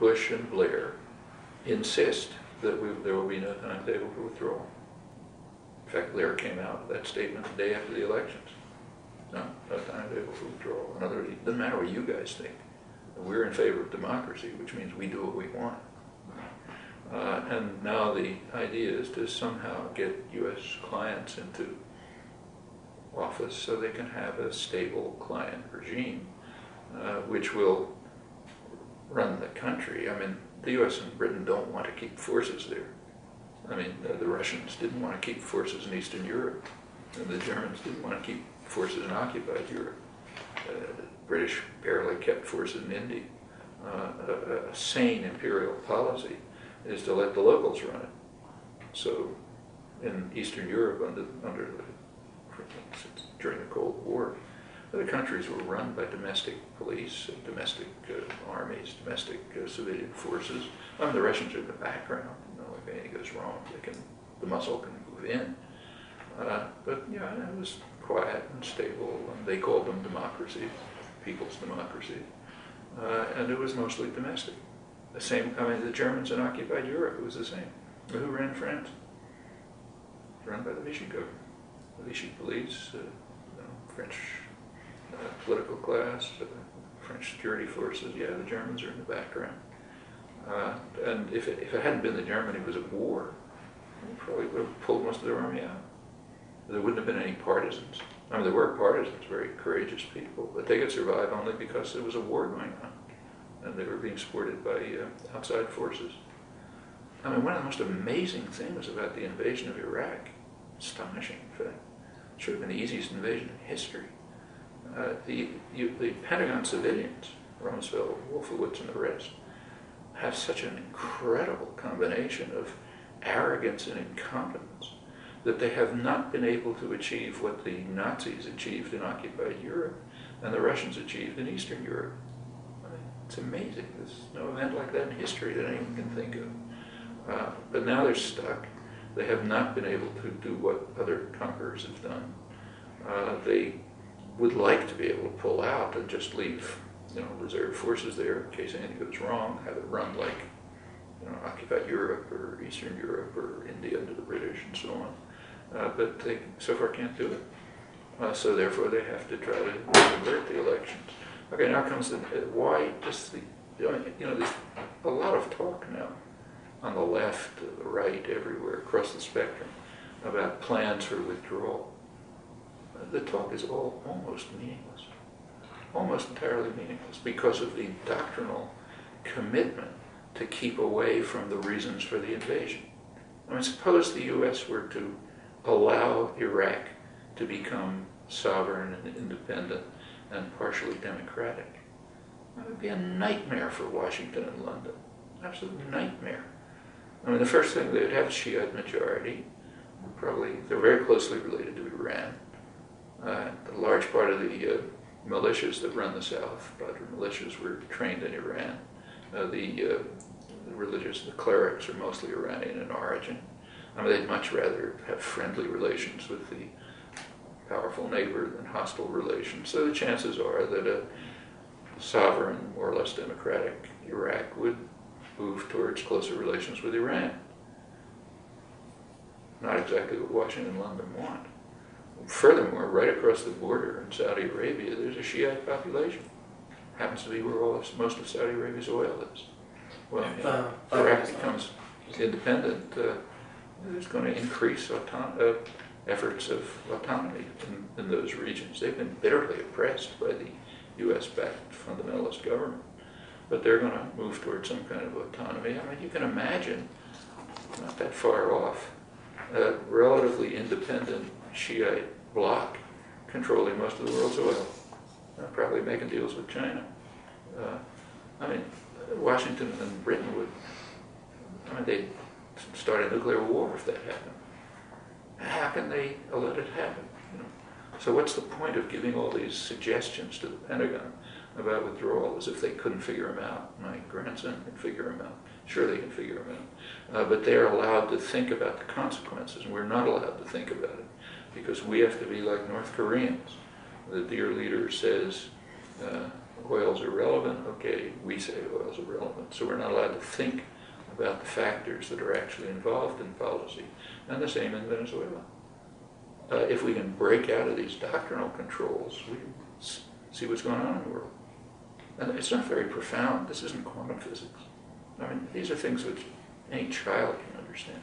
Bush and Blair insist that there will be no timetable for withdrawal. In fact, Blair came out with that statement the day after the elections. No timetable for withdrawal. In other words, it doesn't matter what you guys think. We're in favor of democracy, which means we do what we want. And now the idea is to somehow get U.S. clients into office so they can have a stable client regime, which will run the country. I mean, the U.S. and Britain don't want to keep forces there. I mean, the Russians didn't want to keep forces in Eastern Europe, and the Germans didn't want to keep forces in occupied Europe. The British barely kept forces in India. A sane imperial policy is to let the locals run it. So, in Eastern Europe, during the Cold War, the countries were run by domestic police, domestic armies, domestic civilian forces. I mean, the Russians are in the background. You know, if anything goes wrong, the muscle can move in. But yeah, it was quiet and stable, and they called them democracies, people's democracies, and it was mostly domestic. The same. I mean, the Germans in occupied Europe, it was the same. Who ran France? Run by the Vichy government, the Vichy police, French political class, French security forces. Yeah, the Germans are in the background. And if it hadn't been that Germany was at war, they probably would have pulled most of their army out. There wouldn't have been any partisans. I mean, there were partisans, very courageous people, but they could survive only because there was a war going on, and they were being supported by outside forces. I mean, one of the most amazing things about the invasion of Iraq, astonishing in fact, should have been the easiest invasion in history. The Pentagon civilians, Rumsfeld, Wolfowitz, and the rest, have such an incredible combination of arrogance and incompetence that they have not been able to achieve what the Nazis achieved in occupied Europe and the Russians achieved in Eastern Europe. I mean, it's amazing. There's no event like that in history that anyone can think of. But now they're stuck. They have not been able to do what other conquerors have done. They would like to be able to pull out and just leave, reserve forces there in case anything goes wrong, have it run like, occupied Europe or Eastern Europe or India under the British and so on. But they so far can't do it. So therefore they have to try to convert the elections. Okay, now comes why just there's a lot of talk now on the left, the right, everywhere, across the spectrum, about plans for withdrawal. The talk is all almost meaningless, almost entirely meaningless, because of the doctrinal commitment to keep away from the reasons for the invasion. I mean, suppose the U.S. were to allow Iraq to become sovereign and independent and partially democratic. That would be a nightmare for Washington and London, absolute nightmare. I mean, the first thing, they'd have a Shiite majority. Probably, they're very closely related to Iran. A large part of the militias that run the South, Badr militias, were trained in Iran. The religious, the clerics are mostly Iranian in origin. I mean, they'd much rather have friendly relations with the powerful neighbor than hostile relations. So the chances are that a sovereign, more or less democratic Iraq would move towards closer relations with Iran. Not exactly what Washington and London want. Furthermore, right across the border in Saudi Arabia, there's a Shiite population. Happens to be where most of Saudi Arabia's oil is. Well, if Iraq becomes independent, there's going to increase efforts of autonomy in those regions. They've been bitterly oppressed by the U.S.-backed fundamentalist government, but they're going to move towards some kind of autonomy. I mean, you can imagine, not that far off, a relatively independent Shiite bloc controlling most of the world's oil, probably making deals with China. I mean, Washington and Britain they'd start a nuclear war if that happened. How can they let it happen? So what's the point of giving all these suggestions to the Pentagon about withdrawal as if they couldn't figure them out? My grandson can figure them out. Sure, they can figure them out. But they're allowed to think about the consequences, and we're not allowed to think about it because we have to be like North Koreans. The dear leader says, oil's irrelevant, okay, we say oil's irrelevant. So we're not allowed to think about the factors that are actually involved in policy. And the same in Venezuela. If we can break out of these doctrinal controls, we can see what's going on in the world. And it's not very profound. This isn't quantum physics. I mean, these are things which any child can understand.